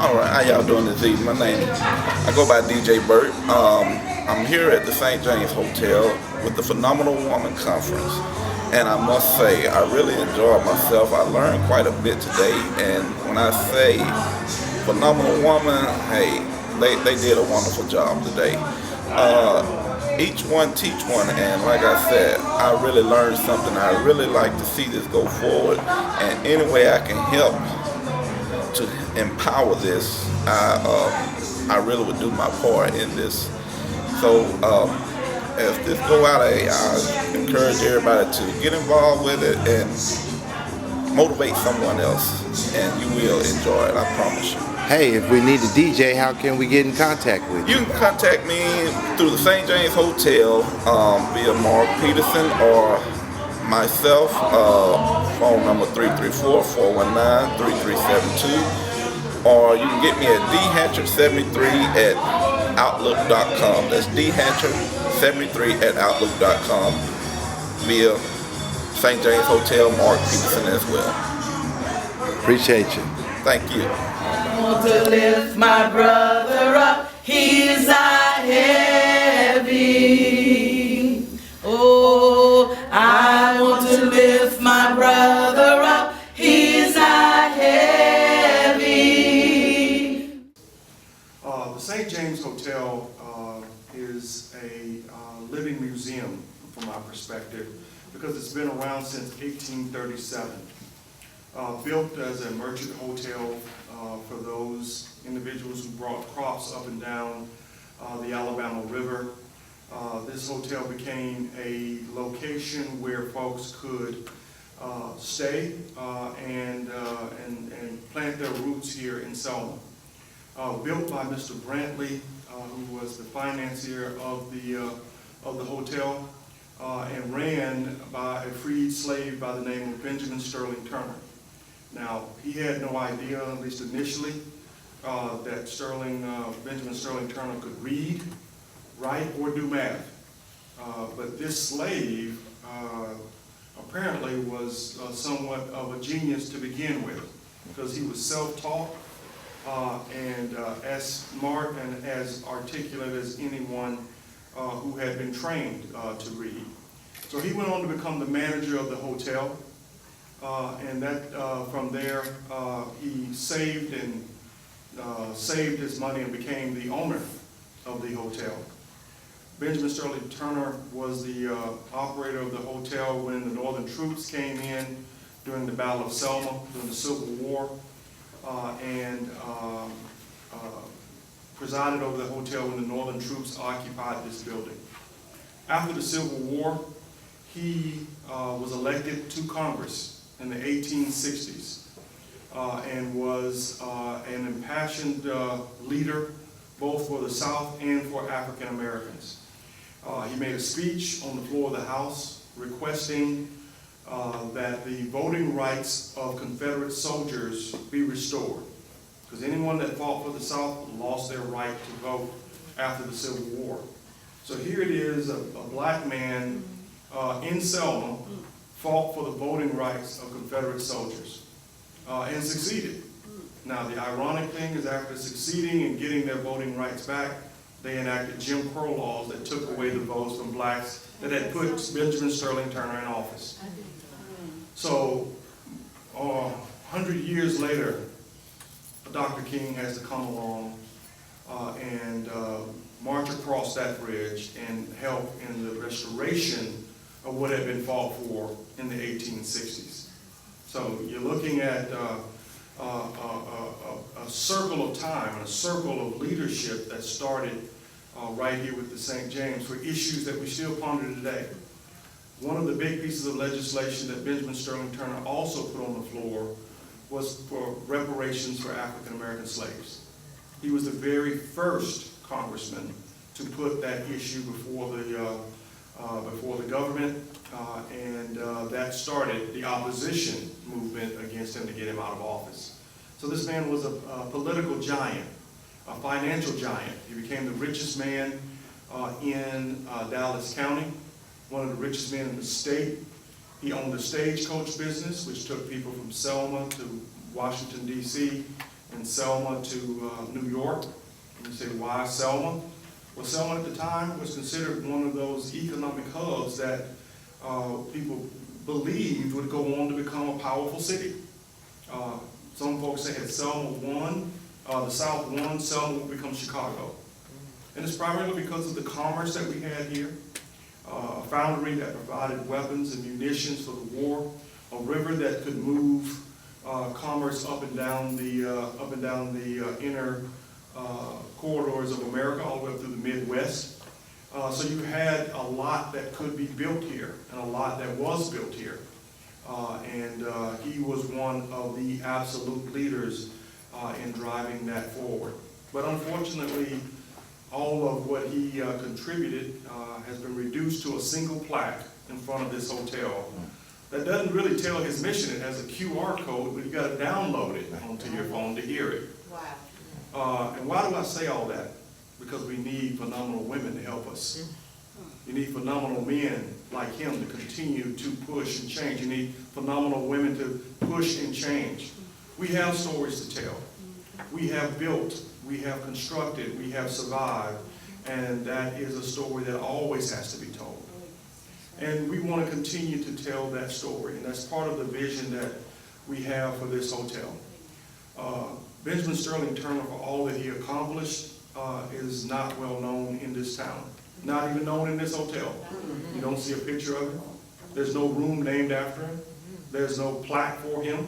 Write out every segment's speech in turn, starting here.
All right, how y'all doing this evening? I go by DJ Burt. I'm here at the St. James Hotel with the Phenomenal Woman Conference. And I must say, I really enjoyed myself. I learned quite a bit today. And when I say Phenomenal Woman, hey, they did a wonderful job today. Each one teach one, and like I said, I really learned something. I really like to see this go forward, and any way I can help to empower this, I really would do my part in this. So as this go out, I encourage everybody to get involved with it and motivate someone else, and you will enjoy it, I promise you. Hey, if we need a DJ, how can we get in contact with you? You can contact me through the St. James Hotel via Mark Peterson or myself, phone number 334-419-3372, or you can get me at dhatcher73@outlook.com. That's dhatcher73@outlook.com via St. James Hotel, Mark Peterson as well. Appreciate you. Thank you. I want to lift my brother up, he's not heavy. Oh, I want to lift my brother up, he's not heavy. The St. James Hotel is a living museum from my perspective because it's been around since 1837. Built as a merchant hotel for those individuals who brought crops up and down the Alabama River. This hotel became a location where folks could stay and plant their roots here in Selma. Built by Mr. Brantley, who was the financier of the hotel, and ran by a freed slave by the name of Benjamin Sterling Turner. Now, he had no idea, at least initially, that Benjamin Sterling Turner could read, write, or do math. But this slave apparently was somewhat of a genius to begin with, because he was self-taught and as smart and as articulate as anyone who had been trained to read. So he went on to become the manager of the hotel. And that from there, he saved his money and became the owner of the hotel. Benjamin Sterling Turner was the operator of the hotel when the Northern troops came in during the Battle of Selma, during the Civil War, and presided over the hotel when the Northern troops occupied this building. After the Civil War, he was elected to Congress in the 1860s and was an impassioned leader both for the South and for African Americans. He made a speech on the floor of the House requesting that the voting rights of Confederate soldiers be restored, because anyone that fought for the South lost their right to vote after the Civil War. So here it is, a black man in Selma fought for the voting rights of Confederate soldiers and succeeded. Now, the ironic thing is, after succeeding and getting their voting rights back, they enacted Jim Crow laws that took away the votes from blacks that had put Benjamin Sterling Turner in office. So, 100 years later, Dr. King has to come along and march across that bridge and help in the restoration of what had been fought for in the 1860s. So you're looking at a circle of time, and a circle of leadership that started right here with the St. James for issues that we still ponder today. One of the big pieces of legislation that Benjamin Sterling Turner also put on the floor was for reparations for African American slaves. He was the very first congressman to put that issue before the government, and that started the opposition movement against him to get him out of office. So this man was a political giant, a financial giant. He became the richest man in Dallas County, one of the richest men in the state. He owned a stagecoach business, which took people from Selma to Washington, D.C., in Selma to New York. And you say, why Selma? Well, Selma at the time was considered one of those economic hubs that people believed would go on to become a powerful city. Some folks say had Selma won, the South won, Selma would become Chicago. And it's primarily because of the commerce that we had here, a foundry that provided weapons and munitions for the war, a river that could move commerce up and down the inner corridors of America, all the way up through the Midwest. So you had a lot that could be built here, and a lot that was built here. And he was one of the absolute leaders in driving that forward. But unfortunately, all of what he contributed has been reduced to a single plaque in front of this hotel. That doesn't really tell his mission. It has a QR code, but you got to download it onto your phone to hear it. Wow. And why do I say all that? Because we need phenomenal women to help us. You need phenomenal men like him to continue to push and change. You need phenomenal women to push and change. We have stories to tell. We have built, we have constructed, we have survived, and that is a story that always has to be told. And we want to continue to tell that story, and that's part of the vision that we have for this hotel. Benjamin Sterling Turner, for all that he accomplished, is not well known in this town. Not even known in this hotel. You don't see a picture of him. There's no room named after him. There's no plaque for him.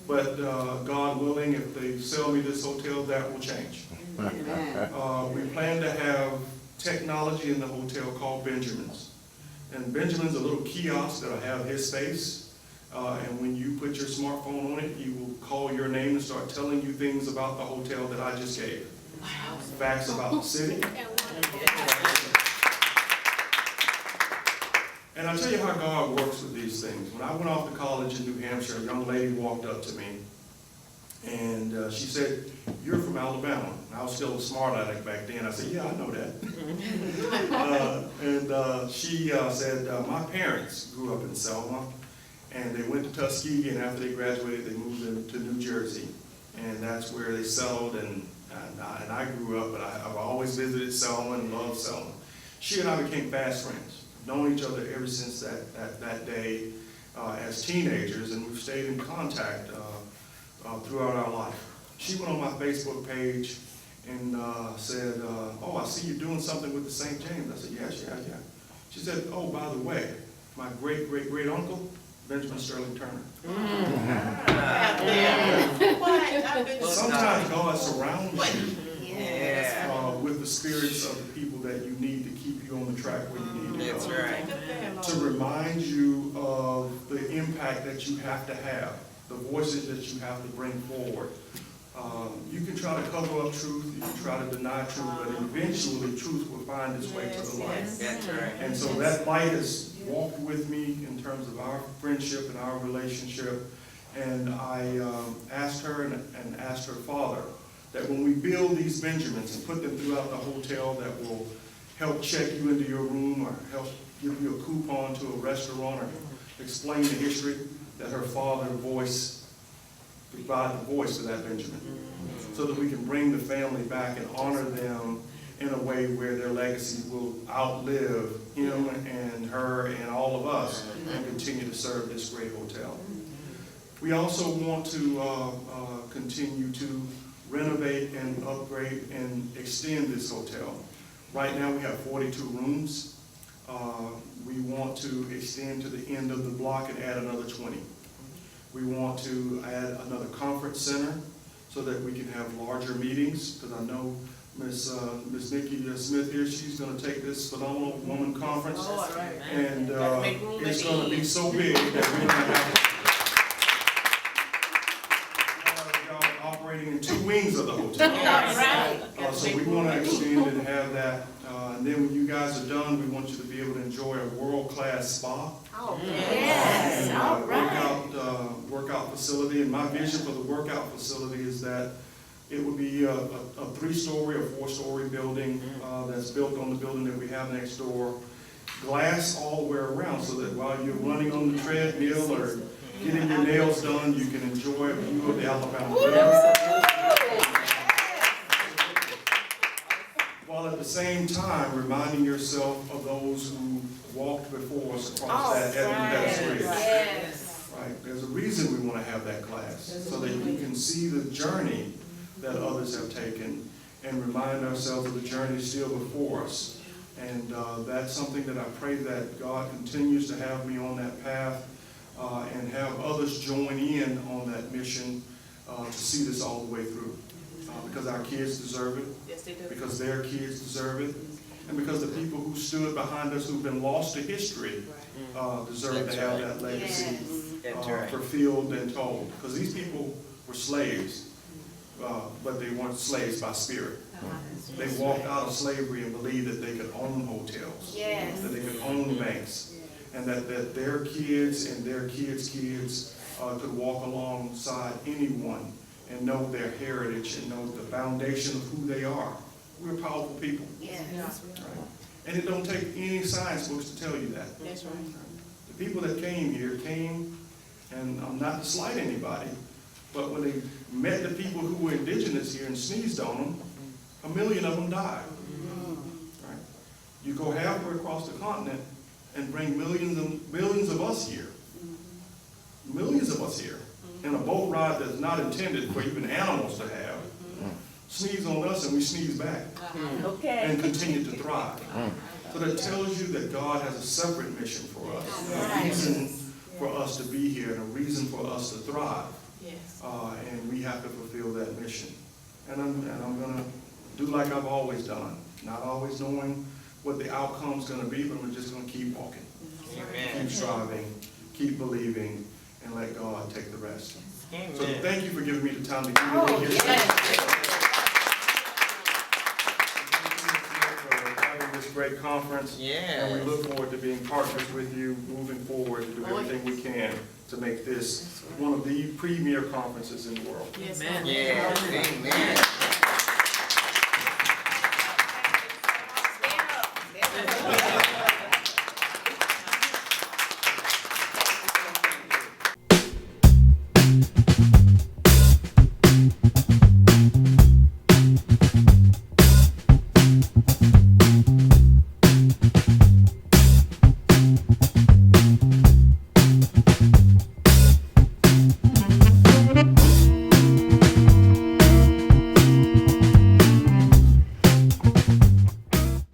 But God willing, if they sell me this hotel, that will change. We plan to have technology in the hotel called Benjamin's. And Benjamin's a little kiosk that'll have his face. And when you put your smartphone on it, he will call your name and start telling you things about the hotel that I just gave. Facts about the city. And I'll tell you how God works with these things. When I went off to college in New Hampshire, a young lady walked up to me, and she said, "You're from Alabama." And I was still a smart aleck back then. I said, "Yeah, I know that." She said, "My parents grew up in Selma, and they went to Tuskegee, and after they graduated, they moved to New Jersey. And that's where they settled, and I grew up, but I've always visited Selma and loved Selma." She and I became fast friends. Known each other ever since that day as teenagers, and we've stayed in contact throughout our life. She went on my Facebook page and said, "Oh, I see you're doing something with the St. James." I said, yeah. She said, "Oh, by the way, my great uncle, Benjamin Sterling Turner." Sometimes God surrounds you with the spirits of the people that you need to keep you on the track where you need to go. That's right. To remind you of the impact that you have to have, the voices that you have to bring forward. You can try to cover up truth, you can try to deny truth, but eventually truth will find its way to the light. That's right. And so that light has walked with me in terms of our friendship and our relationship. And I asked her and asked her father that when we build these Benjamins and put them throughout the hotel that will help check you into your room or help give you a coupon to a restaurant or explain the history, that her father provide the voice to that Benjamin, so that we can bring the family back and honor them in a way where their legacy will outlive him and her and all of us and continue to serve this great hotel. We also want to continue to renovate and upgrade and extend this hotel. Right now we have 42 rooms. We want to extend to the end of the block and add another 20. We want to add another conference center so that we can have larger meetings, because I know Miss Nikki Smith here, she's going to take this phenomenal woman conference, and it's going to be so big that we're going to have operating in two wings of the hotel. So we want to extend and have that. And then when you guys are done, we want you to be able to enjoy a world-class spa. Yes, And workout facility. And my vision for the workout facility is that it would be a 3-story or 4-story building that's built on the building that we have next door. Glass all the way around, so that while you're running on the treadmill or getting your nails done, you can enjoy a view of the Alabama River. the same time reminding yourself of those who walked before us across that Edmund Bridge. Yes. Right? There's a reason we want to have that class, so that you can see the journey that others have taken and remind ourselves of the journey still before us. And that's something that I pray that God continues to have me on that path and have others join in on that mission to see this all the way through. Because our kids deserve it, Yes, they do. because their kids deserve it, and because the people who stood behind us who've been lost to history deserve to have that legacy fulfilled and told. Because these people were slaves, but they weren't slaves by spirit. They walked out of slavery and believed that they could own hotels, Yes. that they could own banks, and that their kids and their kids' kids could walk alongside anyone and know their heritage and know the foundation of who they are. We're powerful people. Yes. Right? And it don't take any science books to tell you that. That's right. The people that came here came, and I'm not to slight anybody, but when they met the people who were indigenous here and sneezed on them, 1 million of them died. Right? You go halfway across the continent and bring millions of us here. Millions of us here. In a boat ride that's not intended for even animals to have. Sneeze on us and we sneeze back. And continue to thrive. So that tells you that God has a separate mission for us. A reason for us to be here and a reason for us to thrive. Yes. And we have to fulfill that mission. And I'm going to do like I've always done. Not always knowing what the outcome's going to be, but I'm just going to keep walking. Keep striving, keep believing, and let God take the rest. Amen. So thank you for giving me the time to give you here. For having this great conference. Yes. And we look forward to being partners with you moving forward to do everything we can to make this one of the premier conferences in the world. Yes. Yes. Amen.